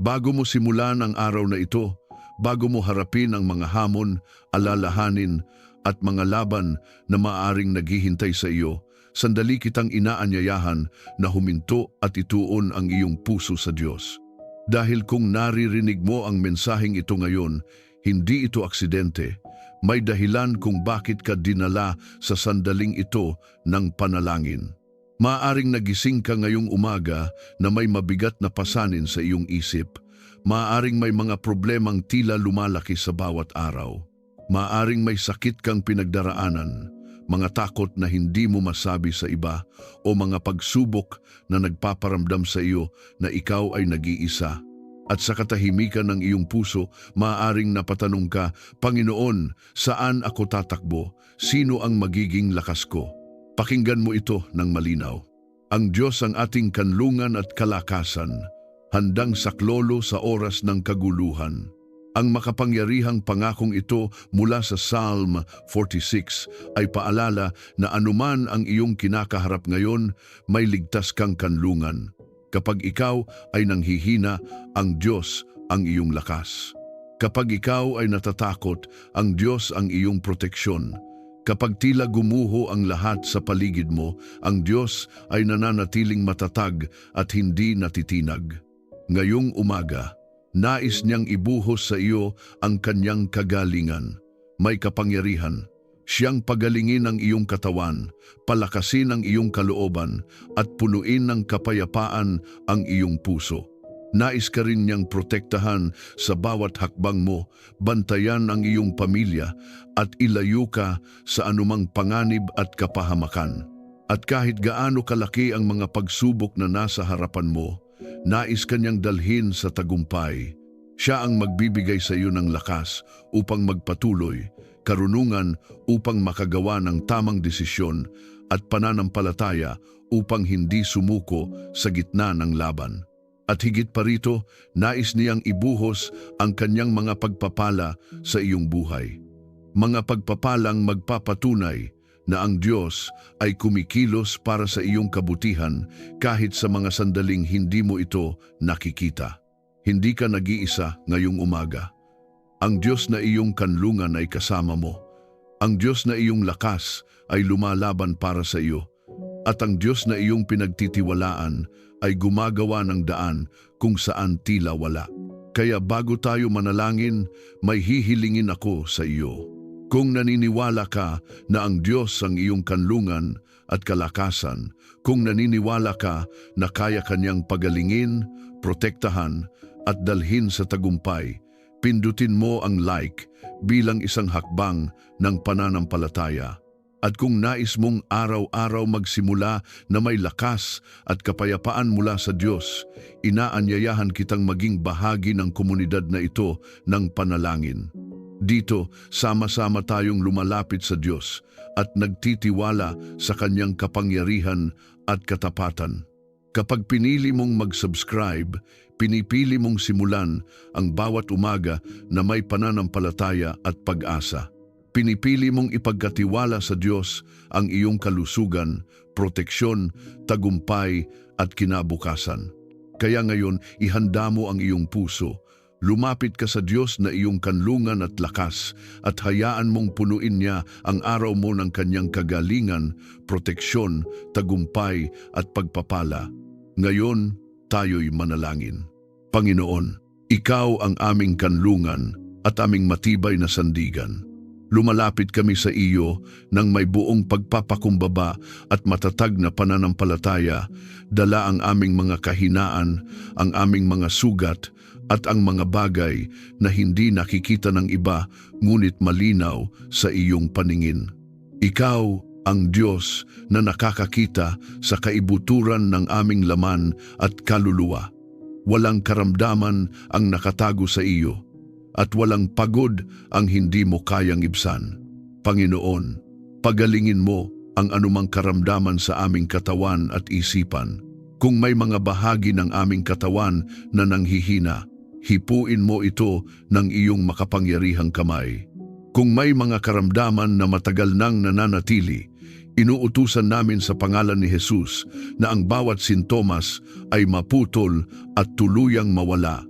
Bago mo simulan ang araw na ito, bago mo harapin ang mga hamon, alalahanin at mga laban na maaaring naghihintay sa iyo, sandali kitang inaanyayahan na huminto at ituon ang iyong puso sa Diyos. Dahil kung naririnig mo ang mensaheng ito ngayon, hindi ito aksidente. May dahilan kung bakit ka dinala sa sandaling ito ng panalangin. Maaaring nagising ka ngayong umaga na may mabigat na pasanin sa iyong isip. Maaaring may mga problemang tila lumalaki sa bawat araw. Maaaring may sakit kang pinagdaraanan, mga takot na hindi mo masabi sa iba, o mga pagsubok na nagpaparamdam sa iyo na ikaw ay nag-iisa. At sa katahimikan ng iyong puso, maaaring napatanong ka, Panginoon, saan ako tatakbo? Sino ang magiging lakas ko? Pakinggan mo ito ng malinaw. Ang Diyos ang ating kanlungan at kalakasan, handang saklolo sa oras ng kaguluhan. Ang makapangyarihang pangakong ito mula sa Psalm 46 ay paalala na anuman ang iyong kinakaharap ngayon, may ligtas kang kanlungan. Kapag ikaw ay nanghihina, ang Diyos ang iyong lakas. Kapag ikaw ay natatakot, ang Diyos ang iyong proteksyon. Kapag tila gumuho ang lahat sa paligid mo, ang Diyos ay nananatiling matatag at hindi natitinag. Ngayong umaga, nais niyang ibuhos sa iyo ang kanyang kagalingan. May kapangyarihan. Siyang pagalingin ang iyong katawan, palakasin ang iyong kalooban, at punuin ng kapayapaan ang iyong puso. Nais ka rin niyang protektahan sa bawat hakbang mo, bantayan ang iyong pamilya, at ilayo ka sa anumang panganib at kapahamakan. At kahit gaano kalaki ang mga pagsubok na nasa harapan mo, nais ka niyang dalhin sa tagumpay. Siya ang magbibigay sa iyo ng lakas upang magpatuloy, karunungan upang makagawa ng tamang desisyon, at pananampalataya upang hindi sumuko sa gitna ng laban. At higit pa rito, nais niyang ibuhos ang kanyang mga pagpapala sa iyong buhay. Mga pagpapalang magpapatunay na ang Diyos ay kumikilos para sa iyong kabutihan kahit sa mga sandaling hindi mo ito nakikita. Hindi ka nag-iisa ngayong umaga. Ang Diyos na iyong kanlungan ay kasama mo. Ang Diyos na iyong lakas ay lumalaban para sa iyo. At ang Diyos na iyong pinagtitiwalaan ay gumagawa ng daan kung saan tila wala. Kaya bago tayo manalangin, may hihilingin ako sa iyo. Kung naniniwala ka na ang Diyos ang iyong kanlungan at kalakasan, kung naniniwala ka na kaya kanyang pagalingin, protektahan at dalhin sa tagumpay, pindutin mo ang like bilang isang hakbang ng pananampalataya. At kung nais mong araw-araw magsimula na may lakas at kapayapaan mula sa Diyos, inaanyayahan kitang maging bahagi ng komunidad na ito ng panalangin. Dito, sama-sama tayong lumalapit sa Diyos at nagtitiwala sa kanyang kapangyarihan at katapatan. Kapag pinili mong mag-subscribe, pinipili mong simulan ang bawat umaga na may pananampalataya at pag-asa. Pinipili mong ipagkatiwala sa Diyos ang iyong kalusugan, proteksyon, tagumpay at kinabukasan. Kaya ngayon, ihanda mo ang iyong puso. Lumapit ka sa Diyos na iyong kanlungan at lakas at hayaan mong punuin niya ang araw mo ng kanyang kagalingan, proteksyon, tagumpay at pagpapala. Ngayon, tayo'y manalangin. Panginoon, Ikaw ang aming kanlungan at aming matibay na sandigan. Lumalapit kami sa iyo ng may buong pagpapakumbaba at matatag na pananampalataya, dala ang aming mga kahinaan, ang aming mga sugat, at ang mga bagay na hindi nakikita ng iba ngunit malinaw sa iyong paningin. Ikaw ang Diyos na nakakakita sa kaibuturan ng aming laman at kaluluwa. Walang karamdaman ang nakatago sa iyo, at walang pagod ang hindi mo kayang ibsan. Panginoon, pagalingin mo ang anumang karamdaman sa aming katawan at isipan. Kung may mga bahagi ng aming katawan na nanghihina, hipuin mo ito ng iyong makapangyarihang kamay. Kung may mga karamdaman na matagal nang nananatili, inuutusan namin sa pangalan ni Jesus na ang bawat sintomas ay maputol at tuluyang mawala.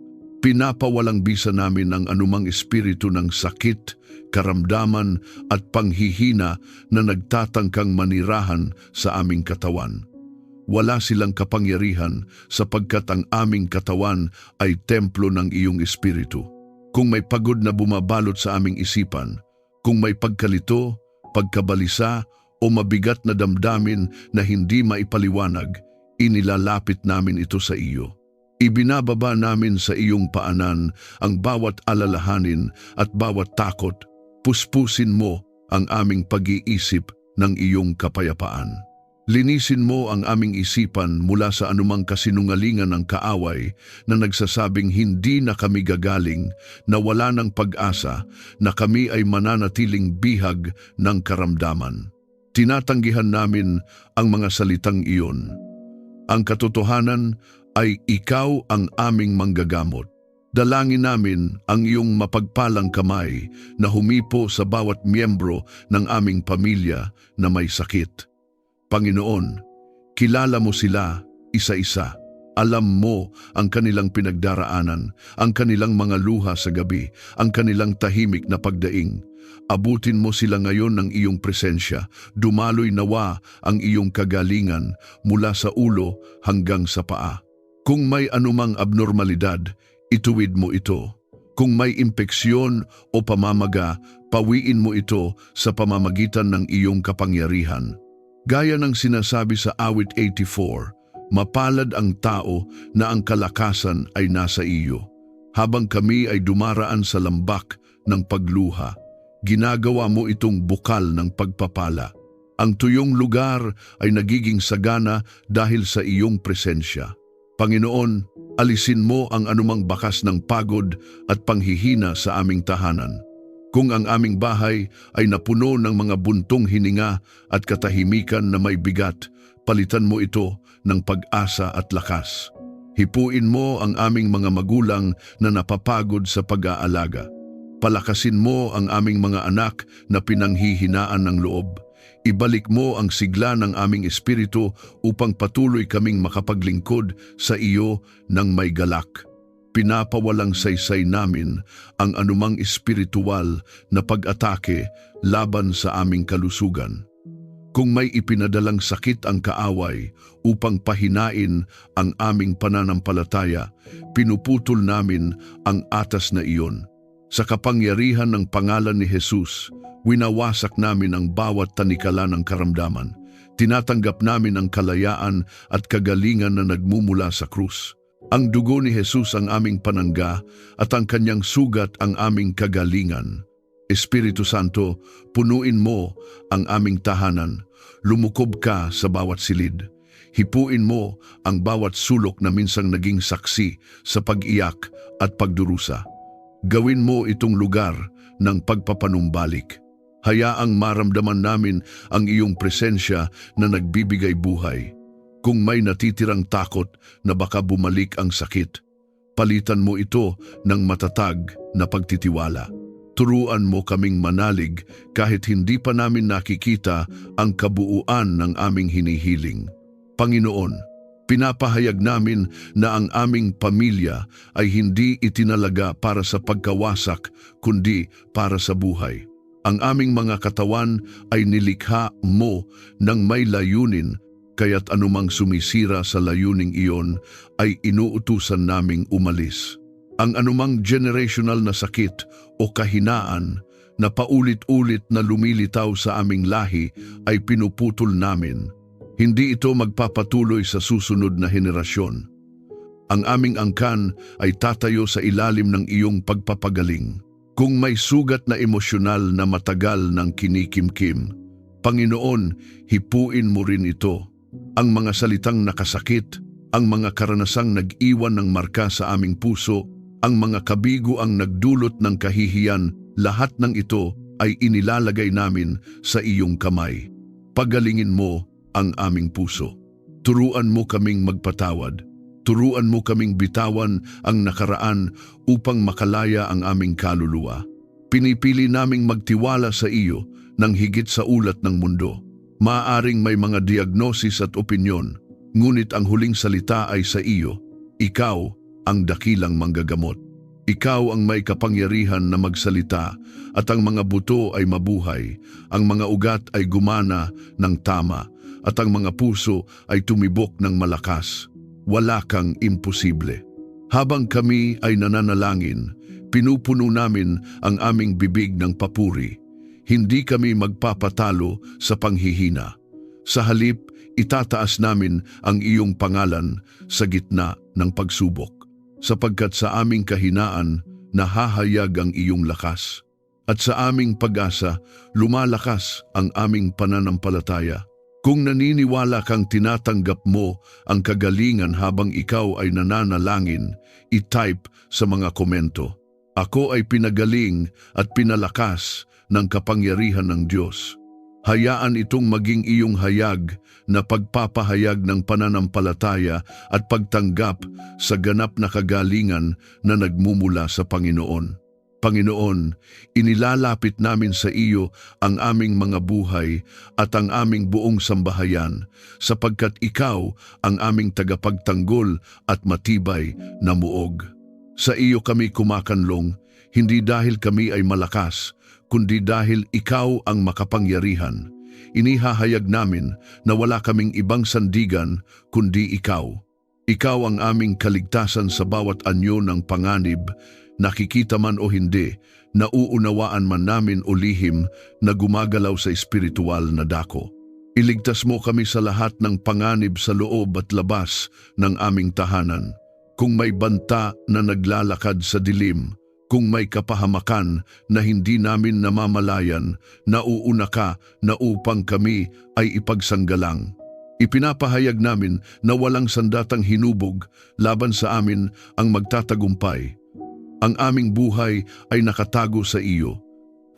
Pinapawalang bisa namin ang anumang espiritu ng sakit, karamdaman at panghihina na nagtatangkang manirahan sa aming katawan. Wala silang kapangyarihan sapagkat ang aming katawan ay templo ng iyong espiritu. Kung may pagod na bumabalot sa aming isipan, kung may pagkalito, pagkabalisa o mabigat na damdamin na hindi maipaliwanag, inilalapit namin ito sa iyo. Ibinababa namin sa iyong paanan ang bawat alalahanin at bawat takot. Puspusin mo ang aming pag-iisip ng iyong kapayapaan. Linisin mo ang aming isipan mula sa anumang kasinungalingan ng kaaway na nagsasabing hindi na kami gagaling, na wala ng pag-asa, na kami ay mananatiling bihag ng karamdaman. Tinatanggihan namin ang mga salitang iyon. Ang katotohanan ay ikaw ang aming manggagamot. Dalangin namin ang iyong mapagpalang kamay na humipo sa bawat miyembro ng aming pamilya na may sakit. Panginoon, kilala mo sila isa-isa. Alam mo ang kanilang pinagdaraanan, ang kanilang mga luha sa gabi, ang kanilang tahimik na pagdaing. Abutin mo sila ngayon ng iyong presensya. Dumaloy nawa ang iyong kagalingan mula sa ulo hanggang sa paa. Kung may anumang abnormalidad, ituwid mo ito. Kung may impeksyon o pamamaga, pawiin mo ito sa pamamagitan ng iyong kapangyarihan. Gaya ng sinasabi sa awit 84, mapalad ang tao na ang kalakasan ay nasa iyo. Habang kami ay dumaraan sa lambak ng pagluha, ginagawa mo itong bukal ng pagpapala. Ang tuyong lugar ay nagiging sagana dahil sa iyong presensya. Panginoon, alisin mo ang anumang bakas ng pagod at panghihina sa aming tahanan. Kung ang aming bahay ay napuno ng mga buntong hininga at katahimikan na may bigat, palitan mo ito ng pag-asa at lakas. Hipuin mo ang aming mga magulang na napapagod sa pag-aalaga. Palakasin mo ang aming mga anak na pinanghihinaan ng loob. Ibalik mo ang sigla ng aming espiritu upang patuloy kaming makapaglingkod sa iyo ng may galak. Pinapawalang saysay namin ang anumang espiritual na pag-atake laban sa aming kalusugan. Kung may ipinadalang sakit ang kaaway upang pahinain ang aming pananampalataya, pinuputol namin ang atas na iyon. Sa kapangyarihan ng pangalan ni Jesus, winawasak namin ang bawat tanikala ng karamdaman. Tinatanggap namin ang kalayaan at kagalingan na nagmumula sa krus. Ang dugo ni Jesus ang aming panangga at ang kanyang sugat ang aming kagalingan. Espiritu Santo, punuin mo ang aming tahanan. Lumukob ka sa bawat silid. Hipuin mo ang bawat sulok na minsang naging saksi sa pag-iyak at pagdurusa. Gawin mo itong lugar ng pagpapanumbalik. Hayaang maramdaman namin ang iyong presensya na nagbibigay buhay. Kung may natitirang takot na baka bumalik ang sakit, palitan mo ito ng matatag na pagtitiwala. Turuan mo kaming manalig kahit hindi pa namin nakikita ang kabuuan ng aming hinihiling. Panginoon, pinapahayag namin na ang aming pamilya ay hindi itinalaga para sa pagkawasak kundi para sa buhay. Ang aming mga katawan ay nilikha mo ng may layunin, kaya't anumang sumisira sa layuning iyon ay inuutusan naming umalis. Ang anumang generational na sakit o kahinaan na paulit-ulit na lumilitaw sa aming lahi ay pinuputol namin. Hindi ito magpapatuloy sa susunod na henerasyon. Ang aming angkan ay tatayo sa ilalim ng iyong pagpapagaling. Kung may sugat na emosyonal na matagal ng kinikimkim, Panginoon, hipuin mo rin ito. Ang mga salitang nakasakit, ang mga karanasang nag-iwan ng marka sa aming puso, ang mga kabigo ang nagdulot ng kahihiyan, lahat ng ito ay inilalagay namin sa iyong kamay. Pagalingin mo ang aming puso. Turuan mo kaming magpatawad. Turuan mo kaming bitawan ang nakaraan upang makalaya ang aming kaluluwa. Pinipili naming magtiwala sa iyo ng higit sa ulat ng mundo. Maaring may mga diagnosis at opinyon, ngunit ang huling salita ay sa iyo. Ikaw ang dakilang manggagamot. Ikaw ang may kapangyarihan na magsalita at ang mga buto ay mabuhay, ang mga ugat ay gumana ng tama at ang mga puso ay tumibok ng malakas. Wala kang imposible. Habang kami ay nananalangin, pinupuno namin ang aming bibig ng papuri. Hindi kami magpapatalo sa panghihina. Sa halip, itataas namin ang iyong pangalan sa gitna ng pagsubok. Sapagkat sa aming kahinaan, nahahayag ang iyong lakas. At sa aming pag-asa, lumalakas ang aming pananampalataya. Kung naniniwala kang tinatanggap mo ang kagalingan habang ikaw ay nananalangin, i-type sa mga komento. Ako ay pinagaling at pinalakas ng kapangyarihan ng Diyos. Hayaan itong maging iyong hayag na pagpapahayag ng pananampalataya at pagtanggap sa ganap na kagalingan na nagmumula sa Panginoon. Panginoon, inilalapit namin sa iyo ang aming mga buhay at ang aming buong sambahayan sapagkat ikaw ang aming tagapagtanggol at matibay na muog. Sa iyo kami kumakanlong, hindi dahil kami ay malakas, kundi dahil ikaw ang makapangyarihan. Inihahayag namin na wala kaming ibang sandigan kundi ikaw. Ikaw ang aming kaligtasan sa bawat anyo ng panganib, nakikita man o hindi, nauunawaan man namin o lihim na gumagalaw sa espiritual na dako. Iligtas mo kami sa lahat ng panganib sa loob at labas ng aming tahanan. Kung may banta na naglalakad sa dilim, kung may kapahamakan na hindi namin namamalayan, nauuna ka na upang kami ay ipagsanggalang. Ipinapahayag namin na walang sandatang hinubog laban sa amin ang magtatagumpay. Ang aming buhay ay nakatago sa iyo,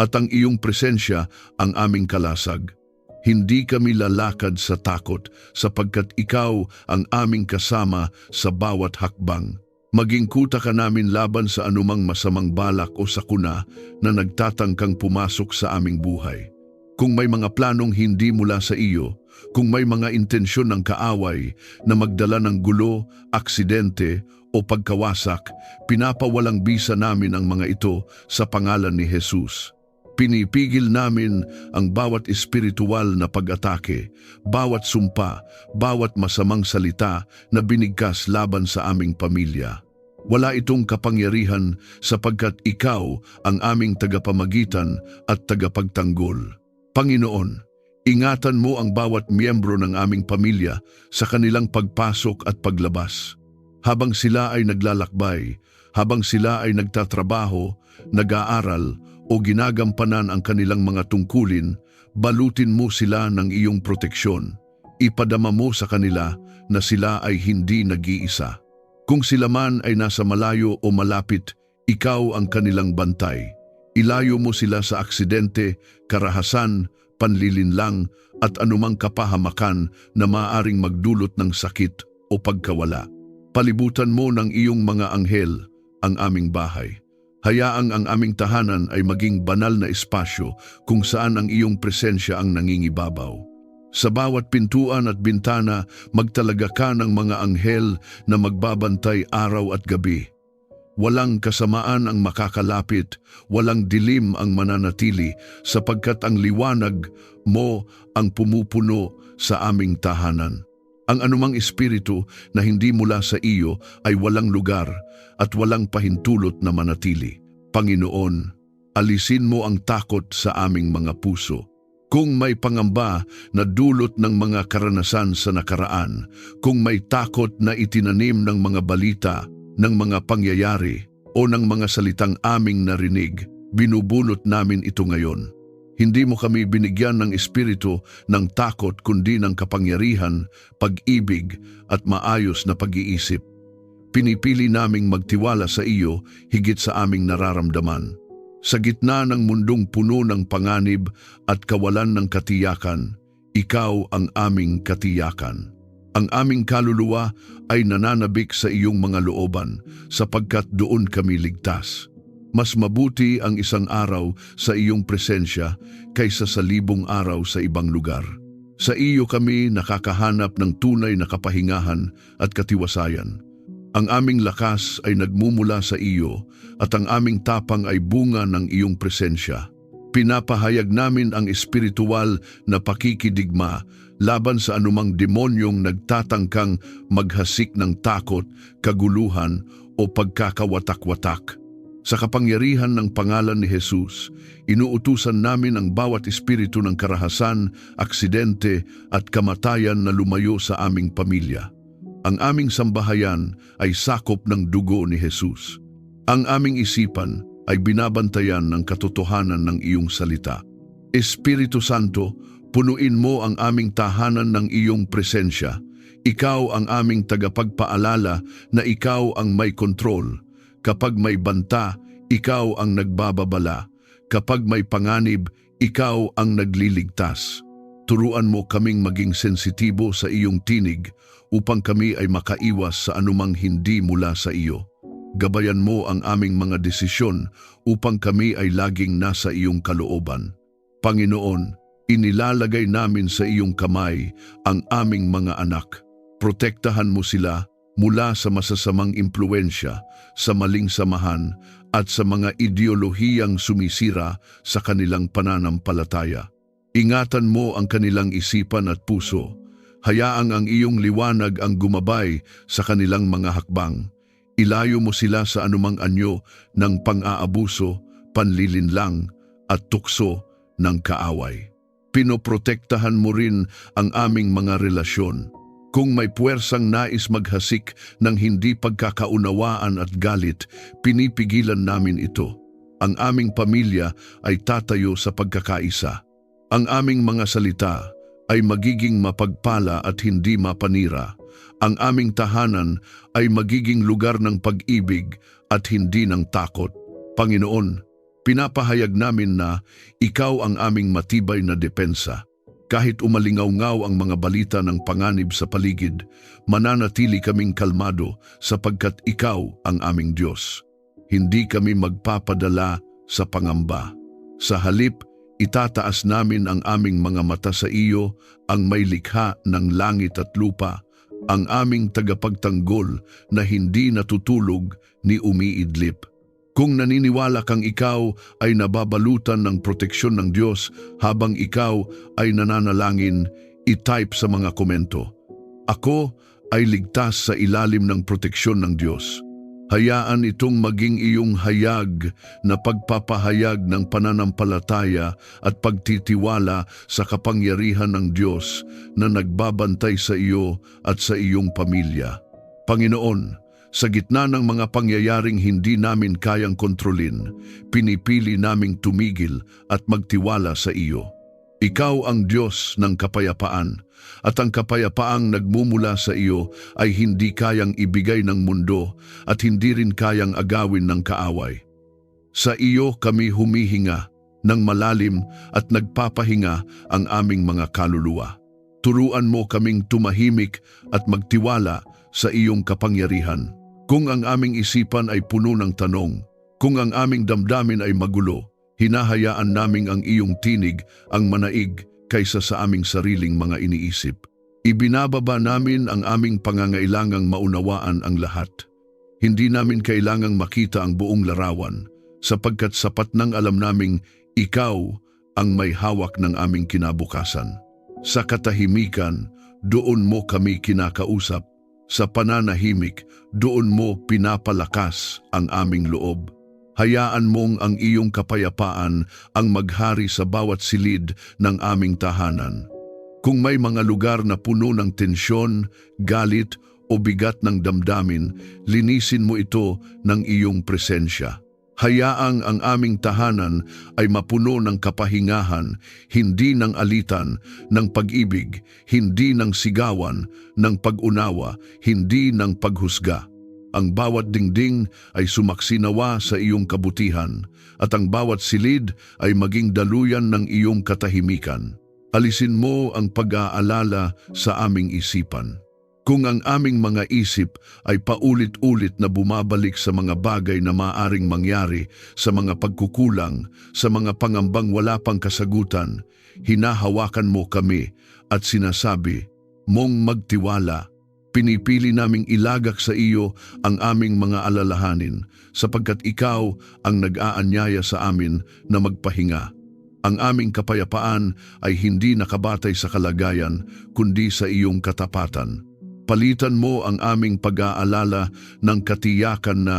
at ang iyong presensya ang aming kalasag. Hindi kami lalakad sa takot sapagkat ikaw ang aming kasama sa bawat hakbang. Maging kuta ka namin laban sa anumang masamang balak o sakuna na nagtatangkang pumasok sa aming buhay. Kung may mga planong hindi mula sa iyo, kung may mga intensyon ng kaaway na magdala ng gulo, aksidente o pagkawasak, pinapawalang bisa namin ang mga ito sa pangalan ni Jesus. Pinipigil namin ang bawat espiritual na pag-atake, bawat sumpa, bawat masamang salita na binigkas laban sa aming pamilya. Wala itong kapangyarihan sapagkat ikaw ang aming tagapamagitan at tagapagtanggol. Panginoon, ingatan mo ang bawat miyembro ng aming pamilya sa kanilang pagpasok at paglabas. Habang sila ay naglalakbay, habang sila ay nagtatrabaho, nag-aaral, o ginagampanan ang kanilang mga tungkulin, balutin mo sila ng iyong proteksyon. Ipadama mo sa kanila na sila ay hindi nag-iisa. Kung sila man ay nasa malayo o malapit, ikaw ang kanilang bantay. Ilayo mo sila sa aksidente, karahasan, panlilinlang at anumang kapahamakan na maaaring magdulot ng sakit o pagkawala. Palibutan mo ng iyong mga anghel ang aming bahay. Hayaang ang aming tahanan ay maging banal na espasyo kung saan ang iyong presensya ang nangingibabaw. Sa bawat pintuan at bintana, magtalaga ka ng mga anghel na magbabantay araw at gabi. Walang kasamaan ang makakalapit, walang dilim ang mananatili, sapagkat ang liwanag mo ang pumupuno sa aming tahanan. Ang anumang espiritu na hindi mula sa iyo ay walang lugar at walang pahintulot na manatili. Panginoon, alisin mo ang takot sa aming mga puso. Kung may pangamba na dulot ng mga karanasan sa nakaraan, kung may takot na itinanim ng mga balita, ng mga pangyayari, o ng mga salitang aming narinig, binubunot namin ito ngayon. Hindi mo kami binigyan ng espiritu ng takot kundi ng kapangyarihan, pag-ibig at maayos na pag-iisip. Pinipili naming magtiwala sa iyo higit sa aming nararamdaman. Sa gitna ng mundong puno ng panganib at kawalan ng katiyakan, ikaw ang aming katiyakan. Ang aming kaluluwa ay nananabik sa iyong mga looban sapagkat doon kami ligtas. Mas mabuti ang isang araw sa iyong presensya kaysa sa 1,000 araw sa ibang lugar. Sa iyo kami nakakahanap ng tunay na kapahingahan at katiwasayan. Ang aming lakas ay nagmumula sa iyo at ang aming tapang ay bunga ng iyong presensya. Pinapahayag namin ang espiritual na pakikidigma laban sa anumang demonyong nagtatangkang maghasik ng takot, kaguluhan o pagkakawatak-watak. Sa kapangyarihan ng pangalan ni Jesus, inuutusan namin ang bawat espiritu ng karahasan, aksidente at kamatayan na lumayo sa aming pamilya. Ang aming sambahayan ay sakop ng dugo ni Jesus. Ang aming isipan ay binabantayan ng katotohanan ng iyong salita. Espiritu Santo, punuin mo ang aming tahanan ng iyong presensya. Ikaw ang aming tagapagpaalala na ikaw ang may kontrol. Kapag may banta, ikaw ang nagbababala. Kapag may panganib, ikaw ang nagliligtas. Turuan mo kaming maging sensitibo sa iyong tinig upang kami ay makaiwas sa anumang hindi mula sa iyo. Gabayan mo ang aming mga desisyon upang kami ay laging nasa iyong kalooban. Panginoon, inilalagay namin sa iyong kamay ang aming mga anak. Protektahan mo sila mula sa masasamang impluensya, sa maling samahan at sa mga ideolohiyang sumisira sa kanilang pananampalataya. Ingatan mo ang kanilang isipan at puso. Hayaang ang iyong liwanag ang gumabay sa kanilang mga hakbang. Ilayo mo sila sa anumang anyo ng pang-aabuso, panlilinlang at tukso ng kaaway. Pinoprotektahan mo rin ang aming mga relasyon. Kung may puwersang nais maghasik ng hindi pagkakaunawaan at galit, pinipigilan namin ito. Ang aming pamilya ay tatayo sa pagkakaisa. Ang aming mga salita ay magiging mapagpala at hindi mapanira. Ang aming tahanan ay magiging lugar ng pag-ibig at hindi ng takot. Panginoon, pinapahayag namin na ikaw ang aming matibay na depensa. Kahit umalingaw-ngaw ang mga balita ng panganib sa paligid, mananatili kaming kalmado sapagkat ikaw ang aming Diyos. Hindi kami magpapadala sa pangamba. Sa halip, itataas namin ang aming mga mata sa iyo, ang may likha ng langit at lupa, ang aming tagapagtanggol na hindi natutulog ni umiidlip. Kung naniniwala kang ikaw ay nababalutan ng proteksyon ng Diyos habang ikaw ay nananalangin, i-type sa mga komento. Ako ay ligtas sa ilalim ng proteksyon ng Diyos. Hayaan itong maging iyong hayag na pagpapahayag ng pananampalataya at pagtitiwala sa kapangyarihan ng Diyos na nagbabantay sa iyo at sa iyong pamilya. Panginoon, sa gitna ng mga pangyayaring hindi namin kayang kontrolin, pinipili naming tumigil at magtiwala sa iyo. Ikaw ang Diyos ng kapayapaan, at ang kapayapaang nagmumula sa iyo ay hindi kayang ibigay ng mundo at hindi rin kayang agawin ng kaaway. Sa iyo kami humihinga ng malalim at nagpapahinga ang aming mga kaluluwa. Turuan mo kaming tumahimik at magtiwala sa iyong kapangyarihan. Kung ang aming isipan ay puno ng tanong, kung ang aming damdamin ay magulo, hinahayaan naming ang iyong tinig ang manaig kaysa sa aming sariling mga iniisip. Ibinababa namin ang aming pangangailangang maunawaan ang lahat. Hindi namin kailangang makita ang buong larawan, sapagkat sapat nang alam naming ikaw ang may hawak ng aming kinabukasan. Sa katahimikan, doon mo kami kinakausap. Sa pananahimik, doon mo pinapalakas ang aming loob. Hayaan mong ang iyong kapayapaan ang maghari sa bawat silid ng aming tahanan. Kung may mga lugar na puno ng tensyon, galit o bigat ng damdamin, linisin mo ito ng iyong presensya. Hayaang ang aming tahanan ay mapuno ng kapahingahan, hindi ng alitan, ng pag-ibig, hindi ng sigawan, ng pag-unawa, hindi ng paghusga. Ang bawat dingding ay sumaksinawa sa iyong kabutihan, at ang bawat silid ay maging daluyan ng iyong katahimikan. Alisin mo ang pag-aalala sa aming isipan. Kung ang aming mga isip ay paulit-ulit na bumabalik sa mga bagay na maaaring mangyari, sa mga pagkukulang, sa mga pangambang wala pang kasagutan, hinahawakan mo kami at sinasabi mong magtiwala. Pinipili naming ilagak sa iyo ang aming mga alalahanin sapagkat ikaw ang nag-aanyaya sa amin na magpahinga. Ang aming kapayapaan ay hindi nakabatay sa kalagayan kundi sa iyong katapatan. Palitan mo ang aming pag-aalala ng katiyakan na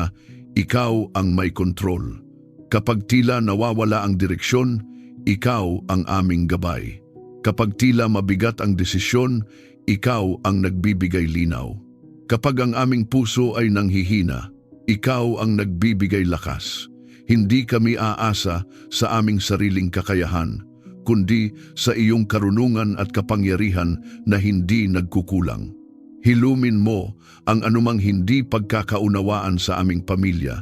ikaw ang may kontrol. Kapag tila nawawala ang direksyon, ikaw ang aming gabay. Kapag tila mabigat ang desisyon, ikaw ang nagbibigay linaw. Kapag ang aming puso ay nanghihina, ikaw ang nagbibigay lakas. Hindi kami aasa sa aming sariling kakayahan, kundi sa iyong karunungan at kapangyarihan na hindi nagkukulang. Hilumin mo ang anumang hindi pagkakaunawaan sa aming pamilya.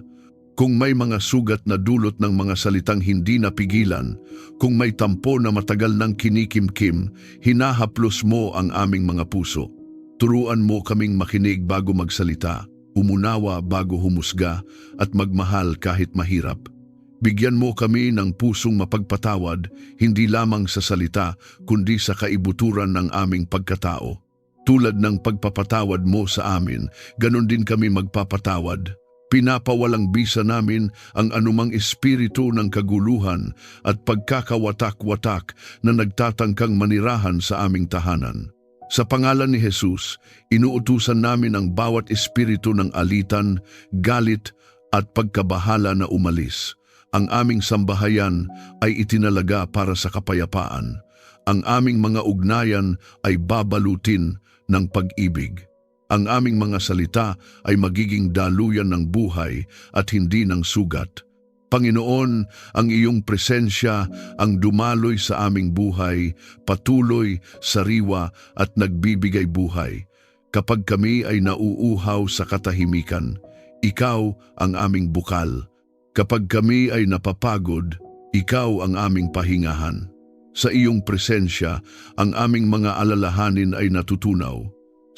Kung may mga sugat na dulot ng mga salitang hindi napigilan, kung may tampo na matagal nang kinikimkim, hinahaplos mo ang aming mga puso. Turuan mo kaming makinig bago magsalita, umunawa bago humusga, at magmahal kahit mahirap. Bigyan mo kami ng pusong mapagpatawad, hindi lamang sa salita, kundi sa kaibuturan ng aming pagkatao. Tulad ng pagpapatawad mo sa amin, ganon din kami magpapatawad. Pinapawalang bisa namin ang anumang espiritu ng kaguluhan at pagkakawatak-watak na nagtatangkang manirahan sa aming tahanan. Sa pangalan ni Jesus, inuutusan namin ang bawat espiritu ng alitan, galit at pagkabahala na umalis. Ang aming sambahayan ay itinalaga para sa kapayapaan. Ang aming mga ugnayan ay babalutin ng pag-ibig. Ang aming mga salita ay magiging daluyan ng buhay at hindi ng sugat. Panginoon, ang iyong presensya ang dumaloy sa aming buhay, patuloy, sariwa at nagbibigay buhay. Kapag kami ay nauuhaw sa katahimikan, ikaw ang aming bukal. Kapag kami ay napapagod, ikaw ang aming pahingahan. Sa iyong presensya, ang aming mga alalahanin ay natutunaw.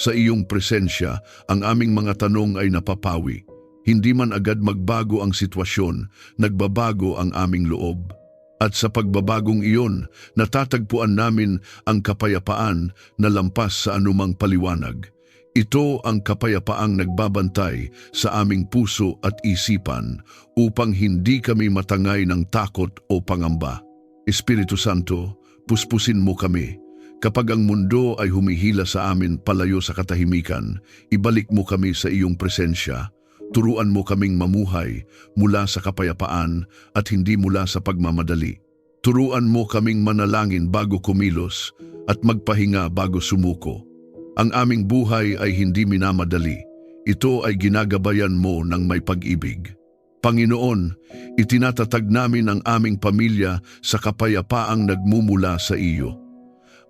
Sa iyong presensya, ang aming mga tanong ay napapawi. Hindi man agad magbago ang sitwasyon, nagbabago ang aming loob. At sa pagbabagong iyon, natatagpuan namin ang kapayapaan na lampas sa anumang paliwanag. Ito ang kapayapaang nagbabantay sa aming puso at isipan upang hindi kami matangay ng takot o pangamba. Espiritu Santo, puspusin mo kami. Kapag ang mundo ay humihila sa amin palayo sa katahimikan, ibalik mo kami sa iyong presensya. Turuan mo kaming mamuhay mula sa kapayapaan at hindi mula sa pagmamadali. Turuan mo kaming manalangin bago kumilos at magpahinga bago sumuko. Ang aming buhay ay hindi minamadali. Ito ay ginagabayan mo ng may pag-ibig. Panginoon, itinatatag namin ang aming pamilya sa kapayapaang nagmumula sa iyo.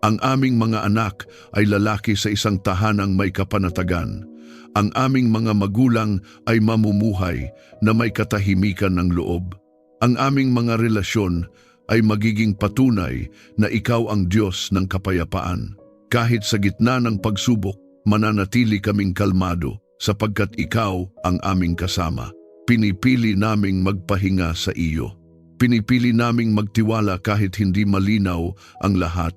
Ang aming mga anak ay lalaki sa isang tahanang may kapanatagan. Ang aming mga magulang ay mamumuhay na may katahimikan ng loob. Ang aming mga relasyon ay magiging patunay na ikaw ang Diyos ng kapayapaan. Kahit sa gitna ng pagsubok, mananatili kaming kalmado sapagkat ikaw ang aming kasama. Pinipili naming magpahinga sa iyo. Pinipili naming magtiwala kahit hindi malinaw ang lahat.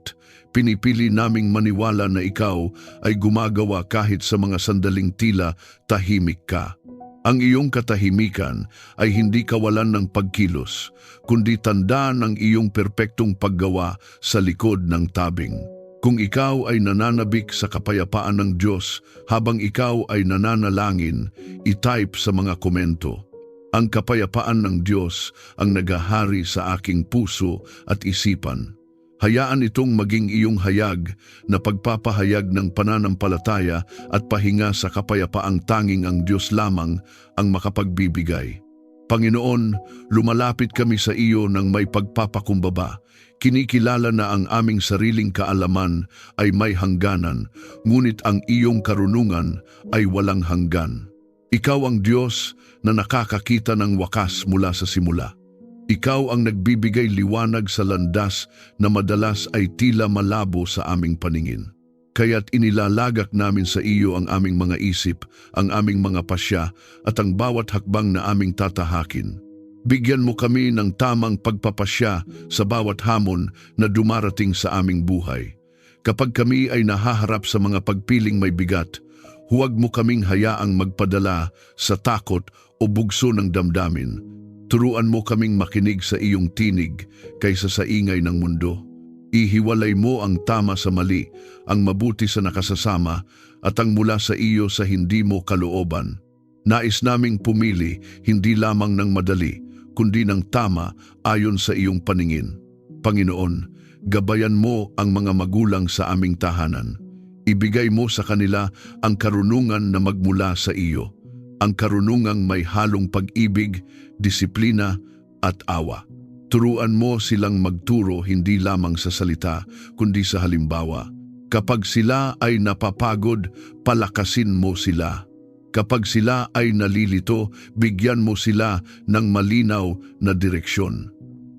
Pinipili naming maniwala na ikaw ay gumagawa kahit sa mga sandaling tila tahimik ka. Ang iyong katahimikan ay hindi kawalan ng pagkilos, kundi tanda ng iyong perpektong paggawa sa likod ng tabing. Kung ikaw ay nananabik sa kapayapaan ng Diyos habang ikaw ay nananalangin, itype sa mga komento. Ang kapayapaan ng Diyos ang naghahari sa aking puso at isipan. Hayaan itong maging iyong hayag na pagpapahayag ng pananampalataya at pahinga sa kapayapaang tanging ang Diyos lamang ang makapagbibigay. Panginoon, lumalapit kami sa iyo ng may pagpapakumbaba. Kinikilala na ang aming sariling kaalaman ay may hangganan, ngunit ang iyong karunungan ay walang hanggan. Ikaw ang Diyos na nakakakita ng wakas mula sa simula. Ikaw ang nagbibigay liwanag sa landas na madalas ay tila malabo sa aming paningin. Kaya't inilalagak namin sa iyo ang aming mga isip, ang aming mga pasya at ang bawat hakbang na aming tatahakin. Bigyan mo kami ng tamang pagpapasya sa bawat hamon na dumarating sa aming buhay. Kapag kami ay nahaharap sa mga pagpiling may bigat, Huwag mo kaming hayaang magpadala sa takot o bugso ng damdamin. Turuan mo kaming makinig sa iyong tinig kaysa sa ingay ng mundo. Ihiwalay mo ang tama sa mali, ang mabuti sa nakasasama, at ang mula sa iyo sa hindi mo kalooban. Nais naming pumili hindi lamang ng madali, kundi ng tama ayon sa iyong paningin. Panginoon, gabayan mo ang mga magulang sa aming tahanan. Ibigay mo sa kanila ang karunungan na magmula sa iyo, ang karunungang may halong pag-ibig, disiplina at awa. Turuan mo silang magturo hindi lamang sa salita, kundi sa halimbawa. Kapag sila ay napapagod, palakasin mo sila. Kapag sila ay nalilito, bigyan mo sila ng malinaw na direksyon.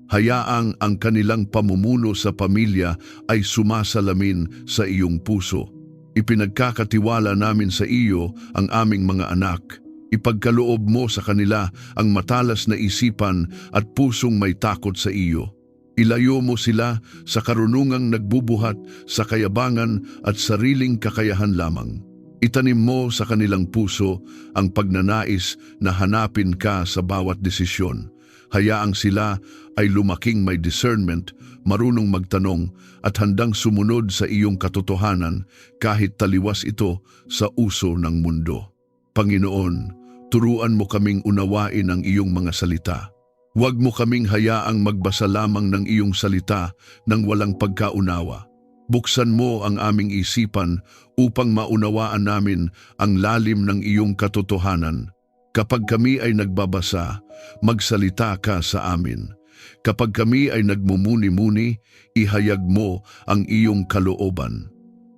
Hayaang ang kanilang pamumuno sa pamilya ay sumasalamin sa iyong puso. Ipinagkakatiwala namin sa iyo ang aming mga anak. Ipagkaloob mo sa kanila ang matalas na isipan at pusong may takot sa iyo. Ilayo mo sila sa karunungang nagbubuhat sa kayabangan at sariling kakayahan lamang. Itanim mo sa kanilang puso ang pagnanais na hanapin ka sa bawat desisyon. Hayaang sila ay lumaking may discernment, marunong magtanong at handang sumunod sa iyong katotohanan kahit taliwas ito sa uso ng mundo. Panginoon, turuan mo kaming unawain ang iyong mga salita. Huwag mo kaming hayaang magbasa lamang ng iyong salita nang walang pagkaunawa. Buksan mo ang aming isipan upang maunawaan namin ang lalim ng iyong katotohanan. Kapag kami ay nagbabasa, magsalita ka sa amin. Kapag kami ay nagmumuni-muni, ihayag mo ang iyong kalooban.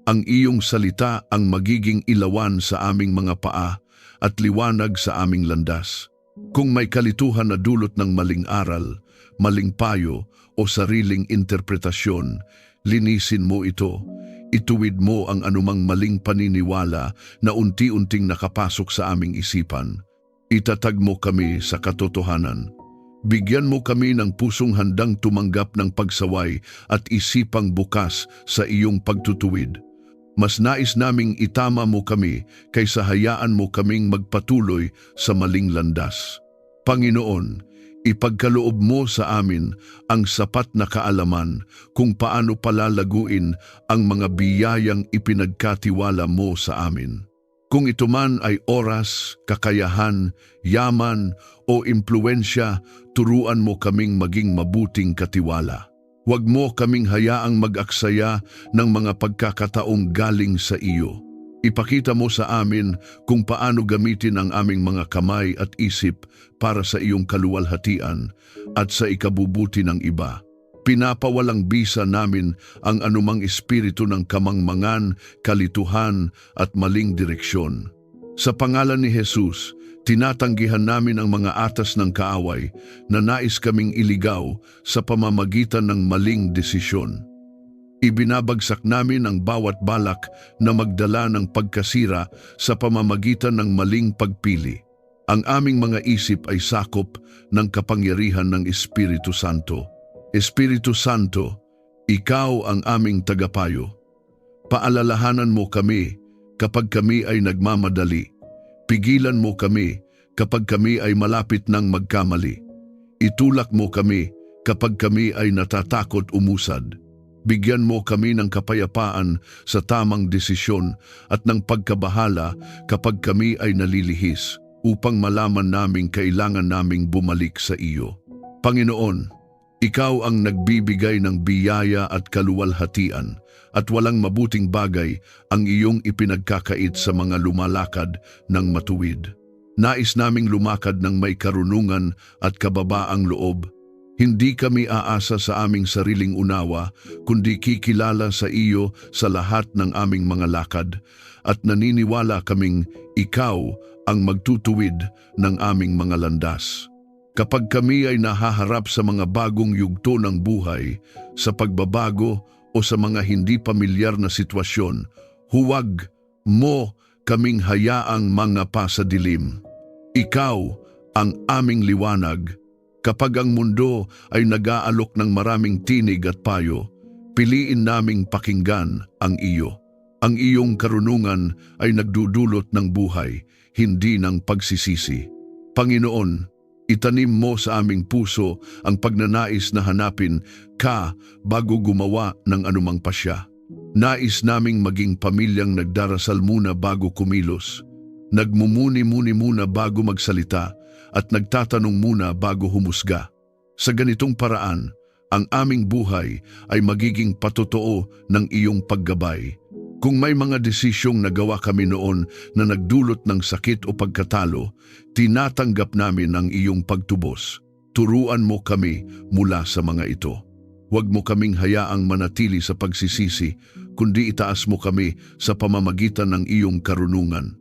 Ang iyong salita ang magiging ilawan sa aming mga paa at liwanag sa aming landas. Kung may kalituhan na dulot ng maling aral, maling payo o sariling interpretasyon, linisin mo ito. Ituwid mo ang anumang maling paniniwala na unti-unting nakapasok sa aming isipan. Itatag mo kami sa katotohanan. Bigyan mo kami ng pusong handang tumanggap ng pagsaway at isipang bukas sa iyong pagtutuwid. Mas nais naming itama mo kami kaysa hayaan mo kaming magpatuloy sa maling landas. Panginoon, ipagkaloob mo sa amin ang sapat na kaalaman kung paano palalaguin ang mga biyayang ipinagkatiwala mo sa amin. Kung ito man ay oras, kakayahan, yaman o impluensya, turuan mo kaming maging mabuting katiwala. Huwag mo kaming hayaang mag-aksaya ng mga pagkakataong galing sa iyo. Ipakita mo sa amin kung paano gamitin ang aming mga kamay at isip para sa iyong kaluwalhatian at sa ikabubuti ng iba. Pinapawalang bisa namin ang anumang espiritu ng kamangmangan, kalituhan at maling direksyon. Sa pangalan ni Jesus, tinatanggihan namin ang mga atas ng kaaway na nais kaming iligaw sa pamamagitan ng maling desisyon. Ibinabagsak namin ang bawat balak na magdala ng pagkasira sa pamamagitan ng maling pagpili. Ang aming mga isip ay sakop ng kapangyarihan ng Espiritu Santo. Espiritu Santo, ikaw ang aming tagapayo. Paalalahanan mo kami kapag kami ay nagmamadali. Pigilan mo kami kapag kami ay malapit ng magkamali. Itulak mo kami kapag kami ay natatakot umusad. Bigyan mo kami ng kapayapaan sa tamang desisyon at ng pagkabahala kapag kami ay nalilihis upang malaman naming kailangan naming bumalik sa iyo. Panginoon, ikaw ang nagbibigay ng biyaya at kaluwalhatian at walang mabuting bagay ang iyong ipinagkakait sa mga lumalakad ng matuwid. Nais naming lumakad ng may karunungan at kababaang loob. Hindi kami aasa sa aming sariling unawa, kundi kikilala sa iyo sa lahat ng aming mga lakad at naniniwala kaming ikaw ang magtutuwid ng aming mga landas. Kapag kami ay nahaharap sa mga bagong yugto ng buhay, sa pagbabago o sa mga hindi pamilyar na sitwasyon, huwag mo kaming hayaang mangapa sa dilim. Ikaw ang aming liwanag. Kapag ang mundo ay nag-aalok ng maraming tinig at payo, piliin naming pakinggan ang iyo. Ang iyong karunungan ay nagdudulot ng buhay, hindi ng pagsisisi. Panginoon, itanim mo sa aming puso ang pagnanais na hanapin ka bago gumawa ng anumang pasya. Nais naming maging pamilyang nagdarasal muna bago kumilos, nagmumuni-muni muna bago magsalita, at nagtatanong muna bago humusga. Sa ganitong paraan, ang aming buhay ay magiging patotoo ng iyong paggabay. Kung may mga desisyong nagawa kami noon na nagdulot ng sakit o pagkatalo, tinatanggap namin ang iyong pagtubos. Turuan mo kami mula sa mga ito. Huwag mo kaming hayaang manatili sa pagsisisi, kundi itaas mo kami sa pamamagitan ng iyong karunungan.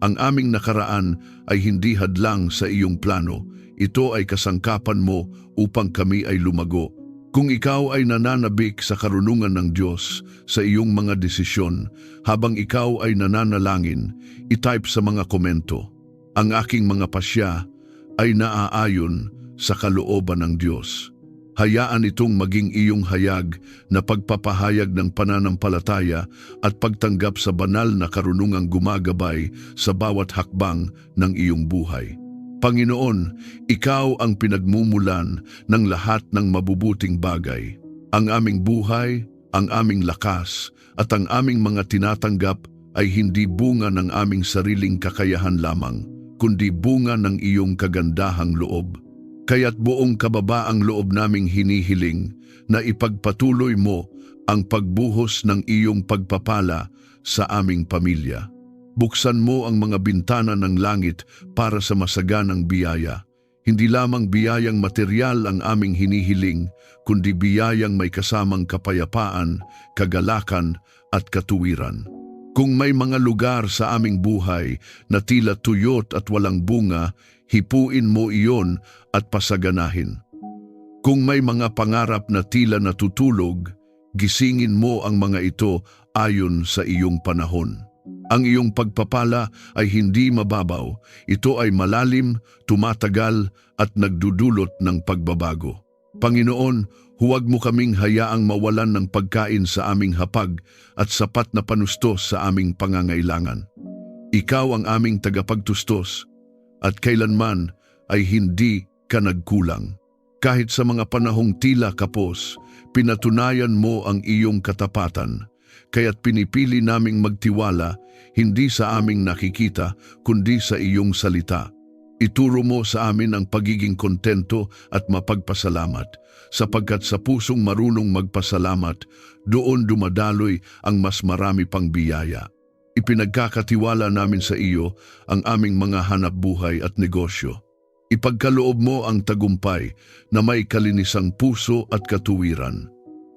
Ang aming nakaraan ay hindi hadlang sa iyong plano. Ito ay kasangkapan mo upang kami ay lumago. Kung ikaw ay nananabik sa karunungan ng Diyos sa iyong mga desisyon, habang ikaw ay nananalangin, itype sa mga komento, ang aking mga pasya ay naaayon sa kalooban ng Diyos. Hayaan itong maging iyong hayag na pagpapahayag ng pananampalataya at pagtanggap sa banal na karunungang gumagabay sa bawat hakbang ng iyong buhay. Panginoon, ikaw ang pinagmumulan ng lahat ng mabubuting bagay. Ang aming buhay, ang aming lakas, at ang aming mga tinatanggap ay hindi bunga ng aming sariling kakayahan lamang, kundi bunga ng iyong kagandahang loob. Kaya't buong kababaang loob naming hinihiling na ipagpatuloy mo ang pagbuhos ng iyong pagpapala sa aming pamilya. Buksan mo ang mga bintana ng langit para sa masaganang biyaya. Hindi lamang biyayang material ang aming hinihiling, kundi biyayang may kasamang kapayapaan, kagalakan at katuwiran. Kung may mga lugar sa aming buhay na tila tuyot at walang bunga, hipuin mo iyon at pasaganahin. Kung may mga pangarap na tila natutulog, gisingin mo ang mga ito ayon sa iyong panahon. Ang iyong pagpapala ay hindi mababaw, ito ay malalim, tumatagal at nagdudulot ng pagbabago. Panginoon, huwag mo kaming hayaang mawalan ng pagkain sa aming hapag at sapat na panustos sa aming pangangailangan. Ikaw ang aming tagapagtustos at kailanman ay hindi ka nagkulang. Kahit sa mga panahong tila kapos, pinatunayan mo ang iyong katapatan. Kaya't pinipili naming magtiwala hindi sa aming nakikita kundi sa iyong salita. Ituro mo sa amin ang pagiging kontento at mapagpasalamat, sapagkat sa pusong marunong magpasalamat, doon dumadaloy ang mas marami pang biyaya. Ipinagkakatiwala namin sa iyo ang aming mga hanap buhay at negosyo. Ipagkaloob mo ang tagumpay na may kalinisang puso at katuwiran.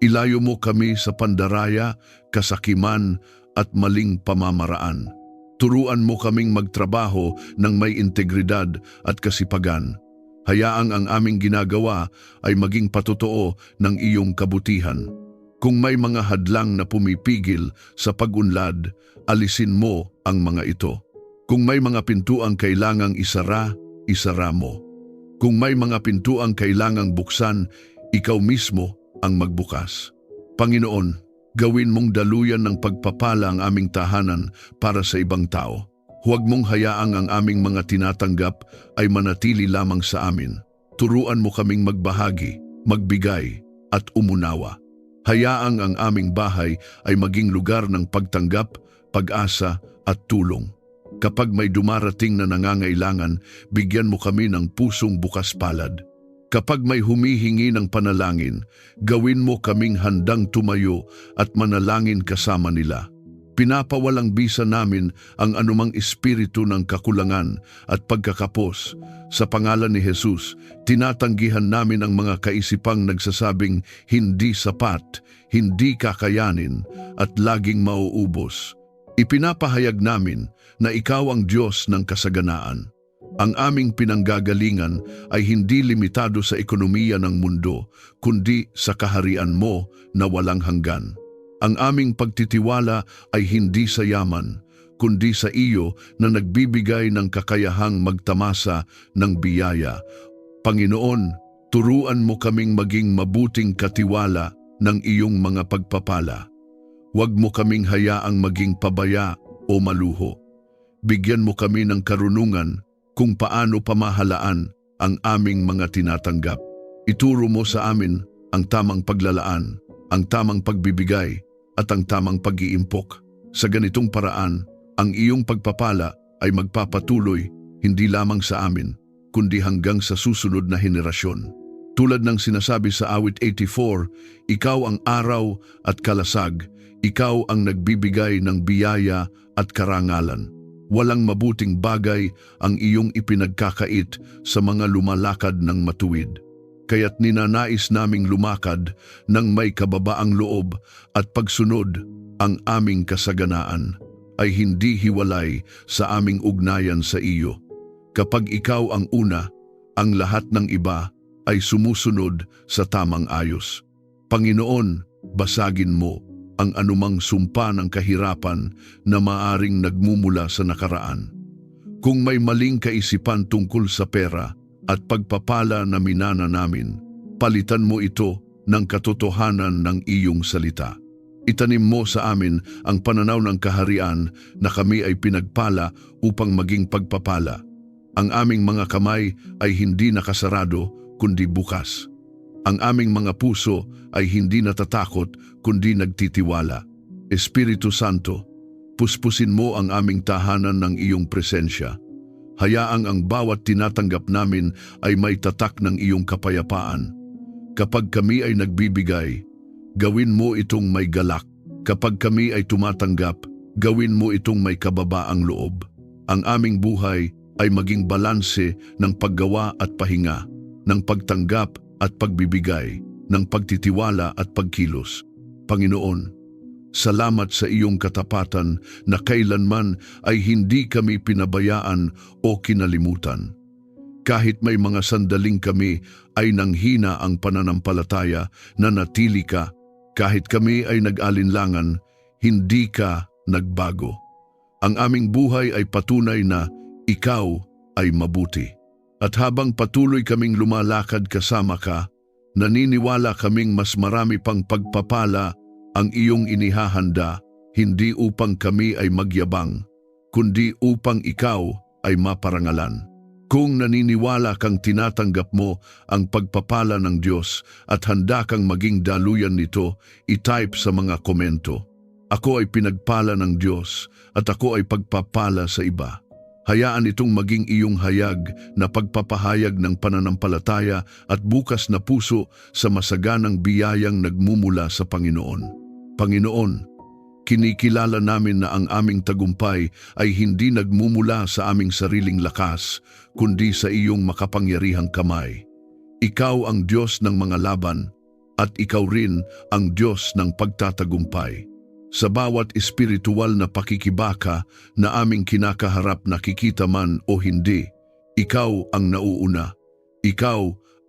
Ilayo mo kami sa pandaraya, kasakiman at maling pamamaraan. Turuan mo kaming magtrabaho ng may integridad at kasipagan. Hayaang ang aming ginagawa ay maging patotoo ng iyong kabutihan. Kung may mga hadlang na pumipigil sa pag-unlad, alisin mo ang mga ito. Kung may mga pintuang kailangang isara, isara mo. Kung may mga pintuang kailangang buksan, ikaw mismo ang magbukas. Panginoon, gawin mong daluyan ng pagpapala ang aming tahanan para sa ibang tao. Huwag mong hayaang ang aming mga tinatanggap ay manatili lamang sa amin. Turuan mo kaming magbahagi, magbigay at umunawa. Hayaang ang aming bahay ay maging lugar ng pagtanggap, pag-asa at tulong. Kapag may dumarating na nangangailangan, bigyan mo kami ng pusong bukas palad. Kapag may humihingi ng panalangin, gawin mo kaming handang tumayo at manalangin kasama nila. Pinapawalang bisa namin ang anumang espiritu ng kakulangan at pagkakapos. Sa pangalan ni Jesus, tinatanggihan namin ang mga kaisipang nagsasabing hindi sapat, hindi kakayanin at laging mauubos. Ipinapahayag namin na ikaw ang Diyos ng kasaganaan. Ang aming pinanggagalingan ay hindi limitado sa ekonomiya ng mundo, kundi sa kaharian mo na walang hanggan. Ang aming pagtitiwala ay hindi sa yaman, kundi sa iyo na nagbibigay ng kakayahang magtamasa ng biyaya. Panginoon, turuan mo kaming maging mabuting katiwala ng iyong mga pagpapala. Huwag mo kaming hayaang maging pabaya o maluho. Bigyan mo kami ng karunungan kung paano pamahalaan ang aming mga tinatanggap. Ituro mo sa amin ang tamang paglalaan, ang tamang pagbibigay at ang tamang pag-iimpok. Sa ganitong paraan, ang iyong pagpapala ay magpapatuloy hindi lamang sa amin, kundi hanggang sa susunod na henerasyon. Tulad ng sinasabi sa awit 84, ikaw ang araw at kalasag, ikaw ang nagbibigay ng biyaya at karangalan. Walang mabuting bagay ang iyong ipinagkakait sa mga lumalakad ng matuwid. Kaya't ninanais naming lumakad ng may kababaang loob at pagsunod. Ang aming kasaganaan ay hindi hiwalay sa aming ugnayan sa iyo. Kapag ikaw ang una, ang lahat ng iba ay sumusunod sa tamang ayos. Panginoon, basagin mo ang anumang sumpa ng kahirapan na maaring nagmumula sa nakaraan. Kung may maling kaisipan tungkol sa pera at pagpapala na minana namin, palitan mo ito ng katotohanan ng iyong salita. Itanim mo sa amin ang pananaw ng kaharian na kami ay pinagpala upang maging pagpapala. Ang aming mga kamay ay hindi nakasarado kundi bukas. Ang aming mga puso ay hindi natatakot kundi nagtitiwala. Espiritu Santo, puspusin mo ang aming tahanan ng iyong presensya. Hayaang ang bawat tinatanggap namin ay may tatak ng iyong kapayapaan. Kapag kami ay nagbibigay, gawin mo itong may galak. Kapag kami ay tumatanggap, gawin mo itong may kababaang loob. Ang aming buhay ay maging balanse ng paggawa at pahinga, ng pagtanggap at pagbibigay, ng pagtitiwala at pagkilos. Panginoon, salamat sa iyong katapatan na kailanman ay hindi kami pinabayaan o kinalimutan. Kahit may mga sandaling kami ay nanghina ang pananampalataya, nanatili ka. Kahit kami ay nag-alinlangan, hindi ka nagbago. Ang aming buhay ay patunay na ikaw ay mabuti. At habang patuloy kaming lumalakad kasama ka, naniniwala kaming mas marami pang pagpapala ang iyong inihahanda, hindi upang kami ay magyabang, kundi upang ikaw ay maparangalan. Kung naniniwala kang tinatanggap mo ang pagpapala ng Diyos at handa kang maging daluyan nito, i-type sa mga komento. Ako ay pinagpala ng Diyos at ako ay pagpapala sa iba. Hayaan itong maging iyong hayag na pagpapahayag ng pananampalataya at bukas na puso sa masaganang biyayang nagmumula sa Panginoon. Panginoon, kinikilala namin na ang aming tagumpay ay hindi nagmumula sa aming sariling lakas, kundi sa iyong makapangyarihang kamay. Ikaw ang Diyos ng mga laban at ikaw rin ang Diyos ng pagtatagumpay. Sa bawat espiritual na pakikibaka na aming kinakaharap, nakikita man o hindi, ikaw ang nauuna. Ikaw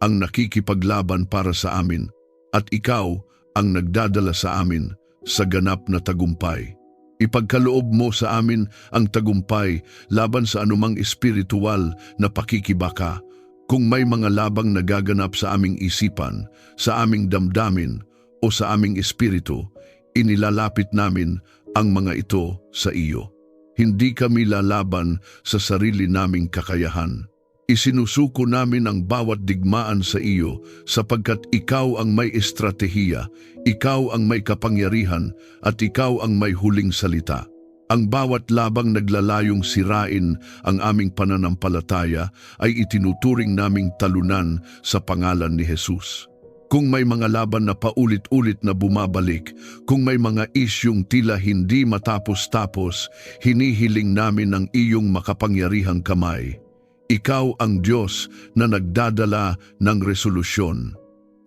ang nakikipaglaban para sa amin at ikaw ang nagdadala sa amin sa ganap na tagumpay. Ipagkaloob mo sa amin ang tagumpay laban sa anumang espiritual na pakikibaka. Kung may mga labang nagaganap sa aming isipan, sa aming damdamin o sa aming espiritu, inilalapit namin ang mga ito sa iyo. Hindi kami lalaban sa sarili naming kakayahan. Isinusuko namin ang bawat digmaan sa iyo sapagkat ikaw ang may estratehiya, ikaw ang may kapangyarihan at ikaw ang may huling salita. Ang bawat labang naglalayong sirain ang aming pananampalataya ay itinuturing naming talunan sa pangalan ni Jesus. Kung may mga laban na paulit-ulit na bumabalik, kung may mga isyung tila hindi matapos-tapos, hinihiling namin ang iyong makapangyarihang kamay. Ikaw ang Diyos na nagdadala ng resolusyon.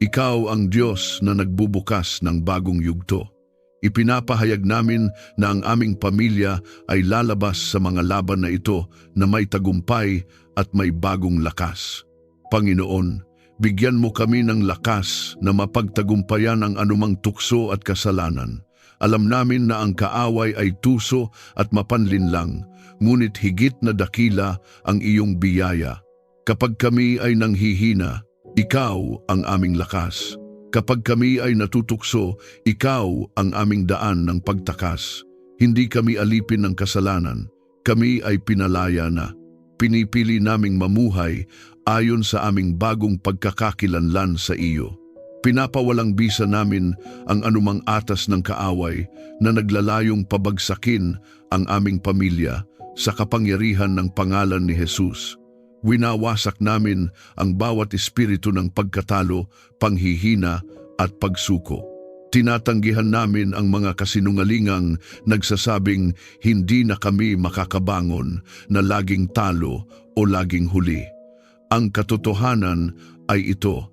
Ikaw ang Diyos na nagbubukas ng bagong yugto. Ipinapahayag namin na ang aming pamilya ay lalabas sa mga laban na ito na may tagumpay at may bagong lakas. Panginoon, bigyan mo kami ng lakas na mapagtagumpayan ang anumang tukso at kasalanan. Alam namin na ang kaaway ay tuso at mapanlinlang, ngunit higit na dakila ang iyong biyaya. Kapag kami ay nanghihina, ikaw ang aming lakas. Kapag kami ay natutukso, ikaw ang aming daan ng pagtakas. Hindi kami alipin ng kasalanan, kami ay pinalaya na. Pinipili naming mamuhay ayon sa aming bagong pagkakakilanlan sa iyo. Pinapawalang bisa namin ang anumang atas ng kaaway na naglalayong pabagsakin ang aming pamilya sa kapangyarihan ng pangalan ni Jesus. Winawasak namin ang bawat espiritu ng pagkatalo, panghihina at pagsuko. Tinatanggihan namin ang mga kasinungalingang nagsasabing hindi na kami makakabangon, na laging talo o laging huli. Ang katotohanan ay ito: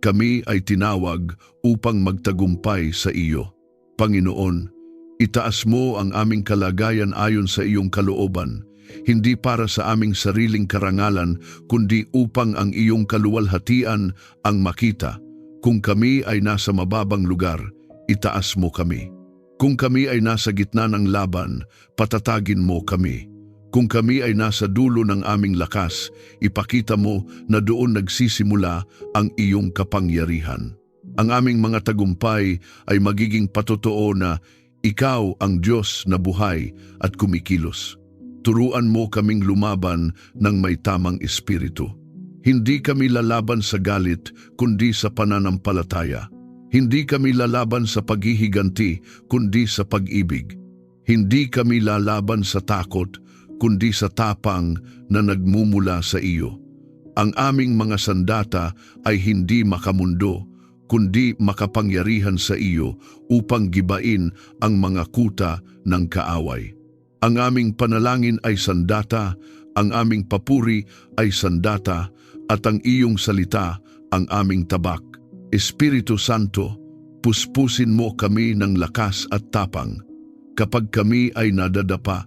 kami ay tinawag upang magtagumpay sa iyo. Panginoon, itaas mo ang aming kalagayan ayon sa iyong kalooban, hindi para sa aming sariling karangalan, kundi upang ang iyong kaluwalhatian ang makita. Kung kami ay nasa mababang lugar, itaas mo kami. Kung kami ay nasa gitna ng laban, patatagin mo kami. Kung kami ay nasa dulo ng aming lakas, ipakita mo na doon nagsisimula ang iyong kapangyarihan. Ang aming mga tagumpay ay magiging patotoo na ikaw ang Diyos na buhay at kumikilos. Turuan mo kaming lumaban ng may tamang espiritu. Hindi kami lalaban sa galit, kundi sa pananampalataya. Hindi kami lalaban sa paghihiganti, kundi sa pag-ibig. Hindi kami lalaban sa takot, kundi sa tapang na nagmumula sa iyo. Ang aming mga sandata ay hindi makamundo, kundi makapangyarihan sa iyo upang gibain ang mga kuta ng kaaway. Ang aming panalangin ay sandata, ang aming papuri ay sandata, at ang iyong salita ang aming tabak. Espiritu Santo, puspusin mo kami ng lakas at tapang. Kapag kami ay nadadapa,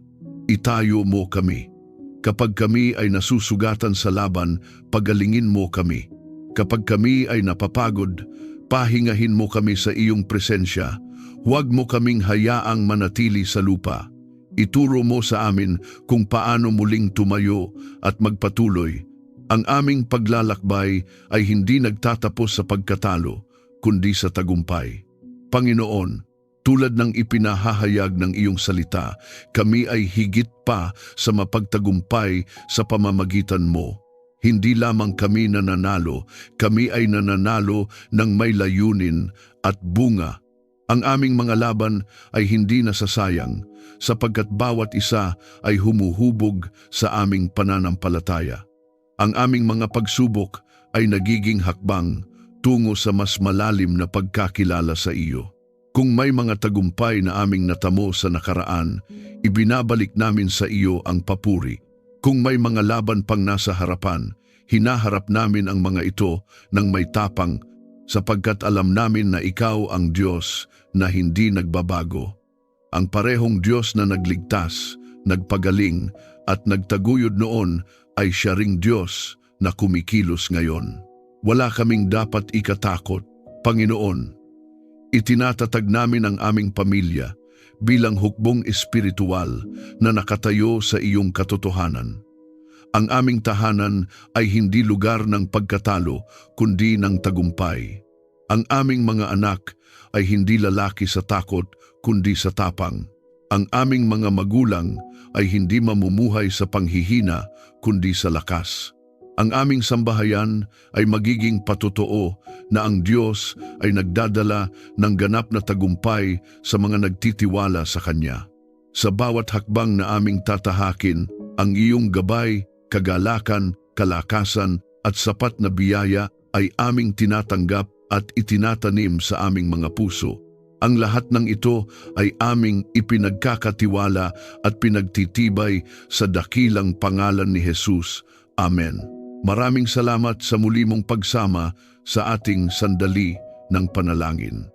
itayo mo kami. Kapag kami ay nasusugatan sa laban, pagalingin mo kami. Kapag kami ay napapagod, pahingahin mo kami sa iyong presensya. Huwag mo kaming hayaang manatili sa lupa. Ituro mo sa amin kung paano muling tumayo at magpatuloy. Ang aming paglalakbay ay hindi nagtatapos sa pagkatalo, kundi sa tagumpay. Panginoon, tulad ng ipinahahayag ng iyong salita, kami ay higit pa sa mapagtagumpay sa pamamagitan mo. Hindi lamang kami nananalo, kami ay nananalo ng may layunin at bunga. Ang aming mga laban ay hindi nasasayang, sapagkat bawat isa ay humuhubog sa aming pananampalataya. Ang aming mga pagsubok ay nagiging hakbang tungo sa mas malalim na pagkakilala sa iyo. Kung may mga tagumpay na aming natamo sa nakaraan, ibinabalik namin sa iyo ang papuri. Kung may mga laban pang nasa harapan, hinaharap namin ang mga ito ng may tapang, sapagkat alam namin na ikaw ang Diyos na hindi nagbabago. Ang parehong Diyos na nagligtas, nagpagaling at nagtaguyod noon ay siya ring Diyos na kumikilos ngayon. Wala kaming dapat ikatakot, Panginoon. Itinatatag namin ang aming pamilya bilang hukbong espiritual na nakatayo sa iyong katotohanan. Ang aming tahanan ay hindi lugar ng pagkatalo, kundi ng tagumpay. Ang aming mga anak ay hindi lalaki sa takot, kundi sa tapang. Ang aming mga magulang ay hindi mamumuhay sa panghihina, kundi sa lakas. Ang aming sambahayan ay magiging patotoo na ang Diyos ay nagdadala ng ganap na tagumpay sa mga nagtitiwala sa Kanya. Sa bawat hakbang na aming tatahakin, ang iyong gabay, kagalakan, kalakasan at sapat na biyaya ay aming tinatanggap at itinatanim sa aming mga puso. Ang lahat ng ito ay aming ipinagkakatiwala at pinagtitibay sa dakilang pangalan ni Jesus. Amen. Maraming salamat sa muli mong pagsama sa ating sandali ng panalangin.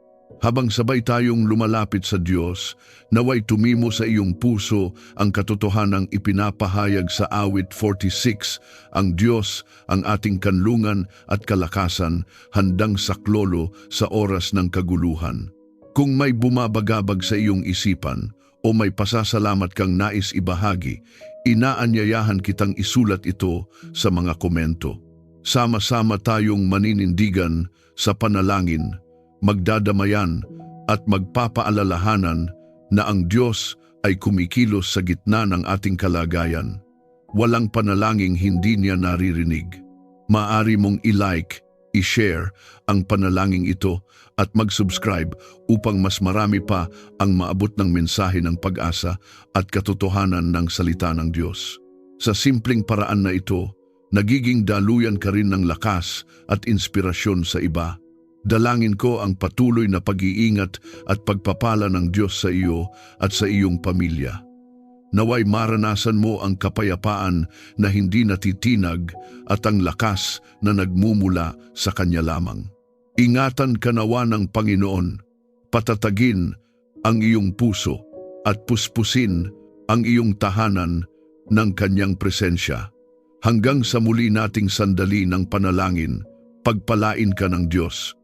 Habang sabay tayong lumalapit sa Diyos, naway tumimo sa iyong puso ang katotohanang ipinapahayag sa awit 46, ang Diyos, ang ating kanlungan at kalakasan, handang saklolo sa oras ng kaguluhan. Kung may bumabagabag sa iyong isipan o may pasasalamat kang nais ibahagi, inaanyayahan kitang isulat ito sa mga komento. Sama-sama tayong maninindigan sa panalangin magdadamayan at magpapaalalahanan na ang Diyos ay kumikilos sa gitna ng ating kalagayan. Walang panalangin hindi niya naririnig. Maaari mong i-like, i-share ang panalangin ito at mag-subscribe upang mas marami pa ang maabot ng mensahe ng pag-asa at katotohanan ng salita ng Diyos. Sa simpleng paraan na ito, nagiging daluyan ka rin ng lakas at inspirasyon sa iba. Dalangin ko ang patuloy na pag-iingat at pagpapala ng Diyos sa iyo at sa iyong pamilya. Naway maranasan mo ang kapayapaan na hindi natitinag at ang lakas na nagmumula sa Kanya lamang. Ingatan ka nawa ng Panginoon, patatagin ang iyong puso at puspusin ang iyong tahanan ng Kanyang presensya. Hanggang sa muli nating sandali ng panalangin, pagpalain ka ng Diyos.